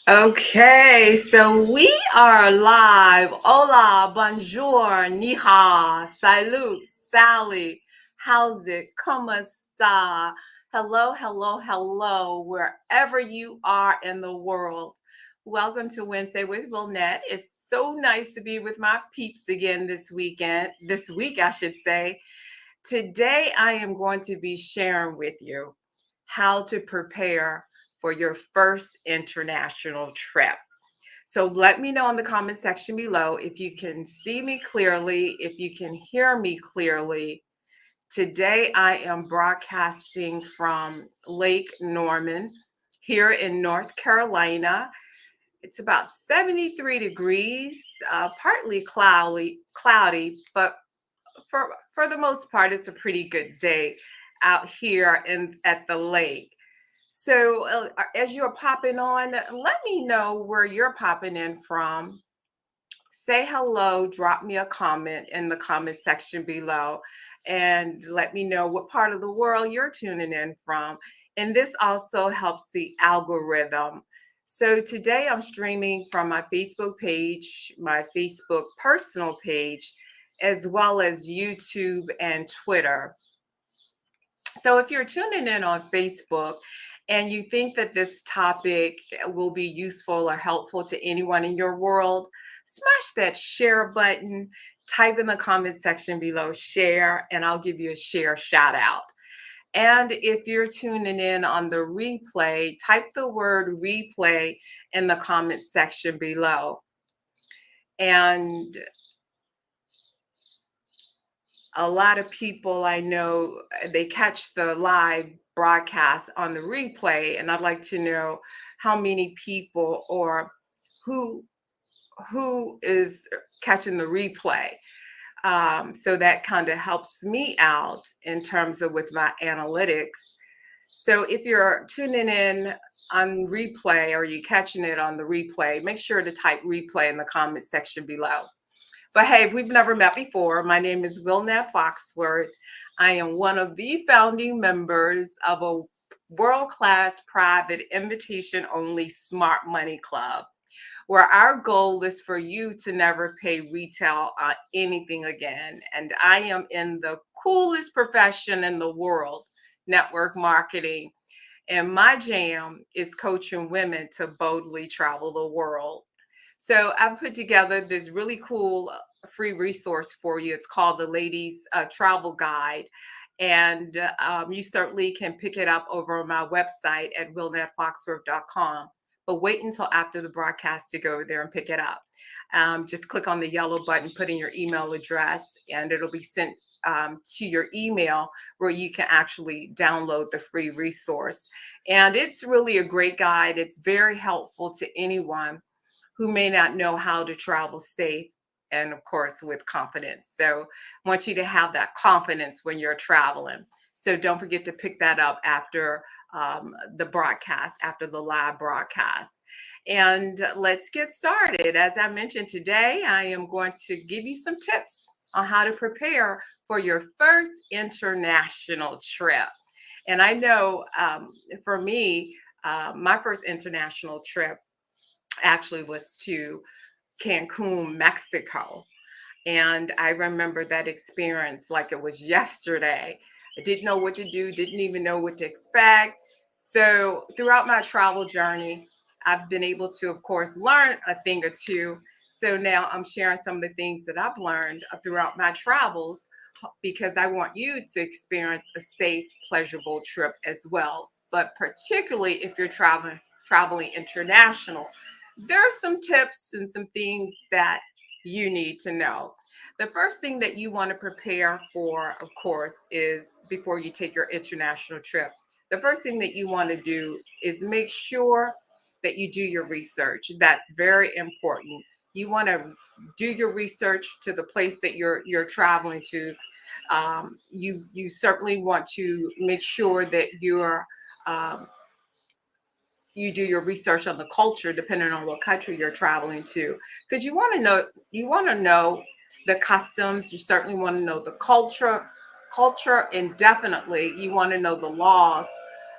Okay, so we are live. Hola, bonjour, ni hao, salut, Sally. How's it? Como esta? Hello, hello, hello, wherever you are in the world. Welcome to Wednesday with Wilnette. It's so nice to be with my peeps again this week, I should say. Today, I am going to be sharing with you how to prepare for your first international trip. So let me know in the comment section below if you can see me clearly, if you can hear me clearly. Today, I am broadcasting from Lake Norman here in North Carolina. It's about 73 degrees, partly cloudy, but for the most part, it's a pretty good day out here at the lake. So as you're popping on, let me know where you're popping in from. Say hello, drop me a comment in the comment section below, and let me know what part of the world you're tuning in from. And this also helps the algorithm. So today I'm streaming from my Facebook page, my Facebook personal page, as well as YouTube and Twitter. So if you're tuning in on Facebook and you think that this topic will be useful or helpful to anyone in your world, smash that share button, type in the comment section below share, and I'll give you a share shout out. And if you're tuning in on the replay, type the word replay in the comment section below. And a lot of people I know, they catch the live broadcast on the replay, and I'd like to know how many people or who who is catching the replay. So that kind of helps me out in terms of with my analytics. So if you're tuning in on replay or you catching it on the replay, make sure to type replay in the comment section below. But hey, if we've never met before, my name is Wilnette Foxworth. I am one of the founding members of a world-class private invitation-only smart money club, where our goal is for you to never pay retail on anything again. And I am in the coolest profession in the world, network marketing. And my jam is coaching women to boldly travel the world. So I've put together this really cool free resource for you. It's called the Ladies Travel Guide. And you certainly can pick it up over on my website at wilnettefoxworth.com. But wait until after the broadcast to go there and pick it up. Just click on the yellow button, put in your email address, and it'll be sent to your email where you can actually download the free resource. And it's really a great guide. It's very helpful to anyone who may not know how to travel safe and, of course, with confidence. So I want you to have that confidence when you're traveling. So don't forget to pick that up after the broadcast, after the live broadcast. And let's get started. As I mentioned today, I am going to give you some tips on how to prepare for your first international trip. And I know for me, my first international trip actually was to Cancun, Mexico. And I remember that experience like it was yesterday. I didn't know what to do, didn't even know what to expect. So throughout my travel journey, I've been able to, of course, learn a thing or two. So now I'm sharing some of the things that I've learned throughout my travels because I want you to experience a safe, pleasurable trip as well. But particularly if you're traveling international, there are some tips and some things that you need to know. The first thing that you want to prepare for, of course, is before you take your international trip. The first thing that you want to do is make sure that you do your research. That's very important. You want to do your research to the place that you're traveling to. You certainly want to make sure that um, you do your research on the culture depending on what country you're traveling to, because you want to know the customs. You certainly want to know the culture, and definitely you want to know the laws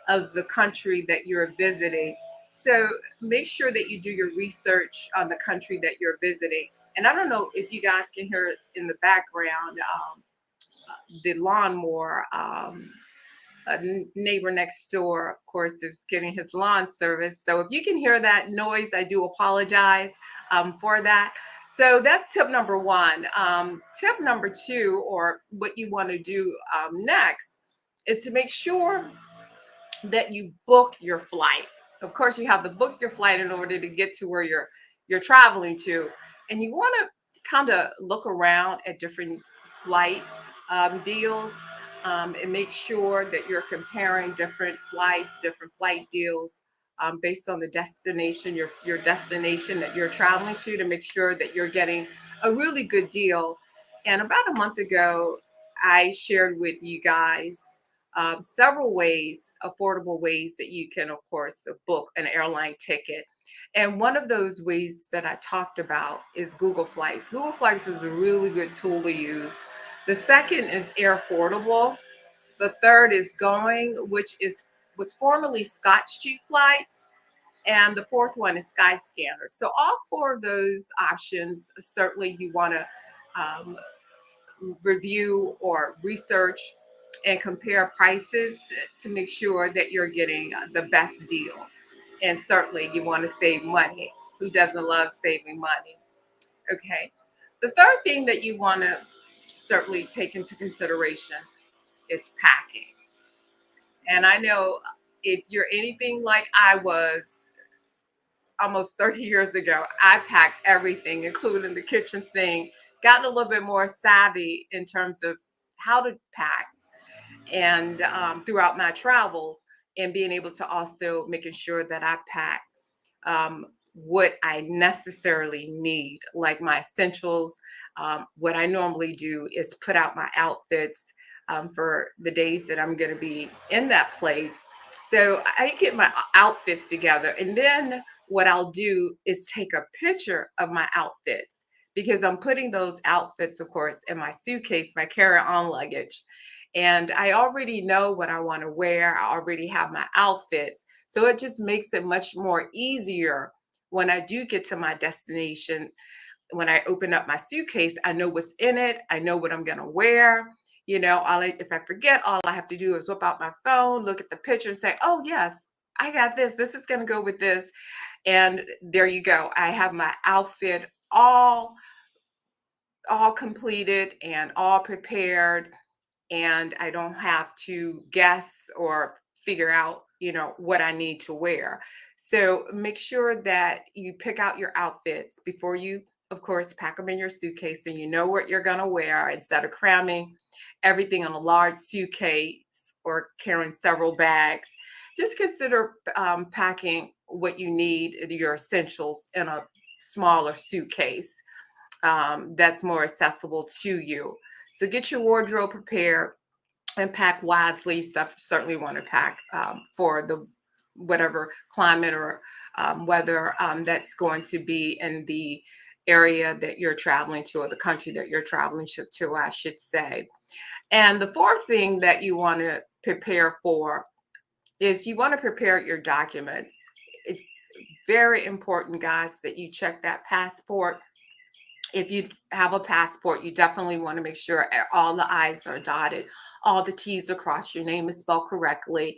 of the country that you're visiting. So make sure that you do your research on the country that you're visiting. And I don't know if you guys can hear it in the background, the lawnmower. Neighbor next door, of course, is getting his lawn service. So if you can hear that noise, I do apologize for that. So that's tip number one. Tip number two, or what you want to do next, is to make sure that you book your flight. Of course, you have to book your flight in order to get to where you're traveling to, and you want to kind of look around at different flight deals, and make sure that you're comparing different flights, different flight deals. Based on the destination, your destination that you're traveling to make sure that you're getting a really good deal. And about a month ago, I shared with you guys several ways, affordable ways that you can, of course, book an airline ticket. And one of those ways that I talked about is Google Flights. Google Flights is a really good tool to use. The second is Air Affordable. The third is Going, which was formerly Scotch Cheap Flights. And the fourth one is Skyscanner. So all four of those options, certainly you want to um, review or research and compare prices to make sure that you're getting the best deal. And certainly you want to save money. Who doesn't love saving money? Okay. The third thing that you want to certainly take into consideration is packing. And I know if you're anything like I was almost 30 years ago, I packed everything, including the kitchen sink, gotten a little bit more savvy in terms of how to pack and throughout my travels, and being able to also making sure that I pack what I necessarily need, like my essentials. What I normally do is put out my outfits for the days that I'm going to be in that place. So I get my outfits together, and then what I'll do is take a picture of my outfits, because I'm putting those outfits, of course, in my suitcase, my carry-on luggage. And I already know what I want to wear. I already have my outfits. So it just makes it much more easier when I do get to my destination. When I open up my suitcase, I know what's in it. I know what I'm going to wear. If I forget, all I have to do is whip out my phone, look at the picture, and say, oh, yes, I got this. This is going to go with this. And there you go. I have my outfit all completed and all prepared, and I don't have to guess or figure out, what I need to wear. So make sure that you pick out your outfits before you, of course, pack them in your suitcase, and you know what you're going to wear instead of cramming everything on a large suitcase or carrying several bags. Just consider packing what you need, your essentials, in a smaller suitcase that's more accessible to you. So get your wardrobe prepared and pack wisely. Certainly want to pack for the whatever climate or weather that's going to be in the area that you're traveling to, or the country that you're traveling to, I should say. And the fourth thing that you want to prepare for is you want to prepare your documents. It's very important, guys, that you check that passport. If you have a passport, you definitely want to make sure all the I's are dotted, all the T's are crossed, your name is spelled correctly,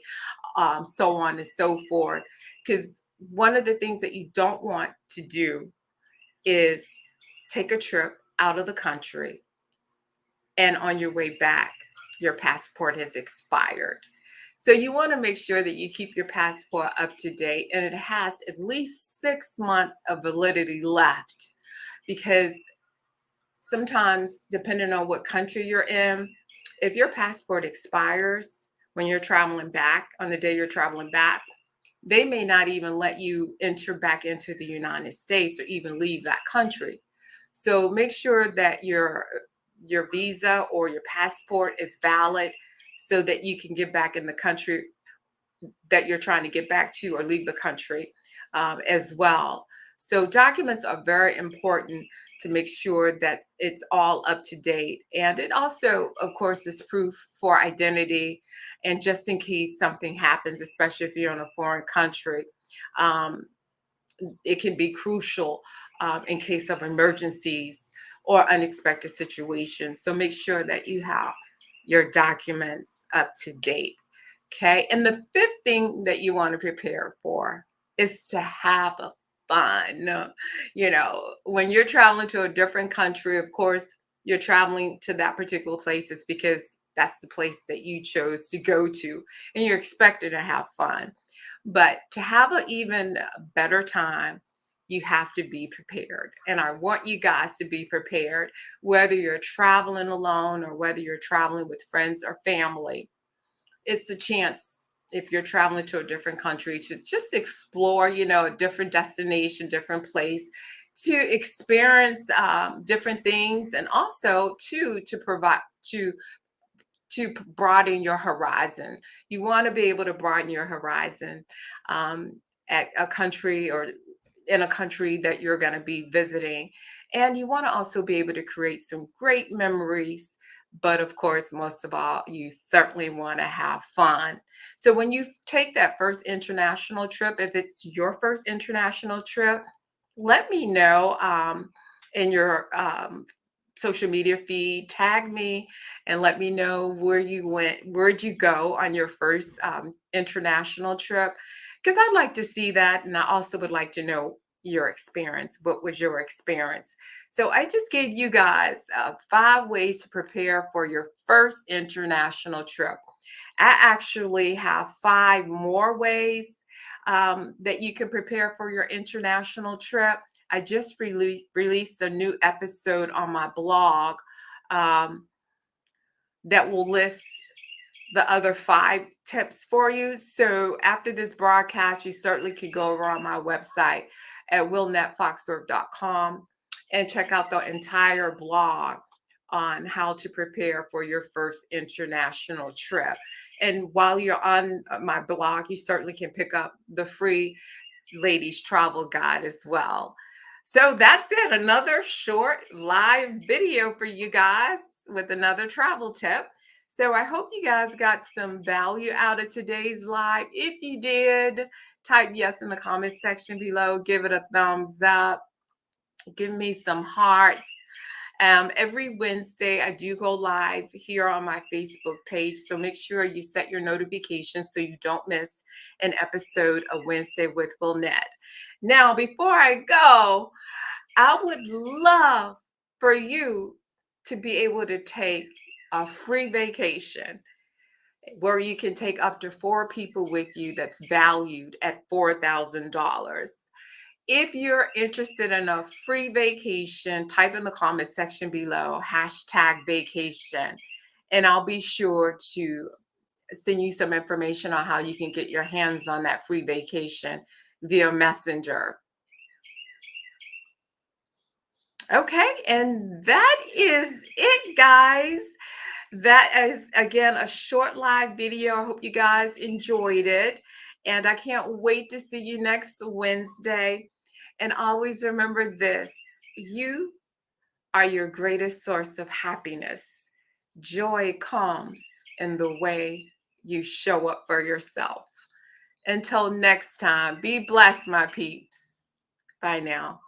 so on and so forth. Because one of the things that you don't want to do is take a trip out of the country, and on your way back, your passport has expired. So you want to make sure that you keep your passport up to date, and it has at least 6 months of validity left, because sometimes, depending on what country you're in, if your passport expires when you're traveling back, on the day you're traveling back, they may not even let you enter back into the United States or even leave that country. So make sure that your visa or your passport is valid, so that you can get back in the country that you're trying to get back to, or leave the country as well. So documents are very important to make sure that it's all up to date. And it also, of course, is proof for identity, and just in case something happens, especially if you're in a foreign country. Um, it can be crucial in case of emergencies or unexpected situations. So make sure that you have your documents up to date. Okay. And the fifth thing that you want to prepare for is to have a fun. When you're traveling to a different country, of course, you're traveling to that particular place is because that's the place that you chose to go to and you're expected to have fun. But to have an even better time, you have to be prepared. And I want you guys to be prepared, whether you're traveling alone or whether you're traveling with friends or family. It's a chance if you're traveling to a different country to just explore, a different destination, different place, to experience different things, and also to provide to broaden your horizon. You want to be able to broaden your horizon um, at a country or in a country that you're going to be visiting. And you want to also be able to create some great memories. But of course, most of all, you certainly want to have fun. So when you take that first international trip, if it's your first international trip, let me know in your social media feed, tag me and let me know where you went, where'd you go on your first international trip? Because I'd like to see that. And I also would like to know your experience. What was your experience? So I just gave you guys 5 ways to prepare for your first international trip. I actually have 5 more ways that you can prepare for your international trip. I just released a new episode on my blog um, that will list the other 5 tips for you. So after this broadcast, you certainly could go over on my website at willnetfoxworth.com and check out the entire blog on how to prepare for your first international trip. And while you're on my blog, you certainly can pick up the free ladies travel guide as well. So that's it. Another short live video for you guys with another travel tip. So I hope you guys got some value out of today's live. If you did, type yes in the comments section below. Give it a thumbs up. Give me some hearts. Every Wednesday, I do go live here on my Facebook page. So make sure you set your notifications so you don't miss an episode of Wednesday with Willnet. Now, before I go, I would love for you to be able to take a free vacation where you can take up to 4 people with you that's valued at $4,000. If you're interested in a free vacation, type in the comment section below #vacation, and I'll be sure to send you some information on how you can get your hands on that free vacation via Messenger. Okay, and that is it, guys. That is, again, a short live video. I hope you guys enjoyed it. And I can't wait to see you next Wednesday. And always remember this: you are your greatest source of happiness. Joy comes in the way you show up for yourself. Until next time, be blessed, my peeps. Bye now.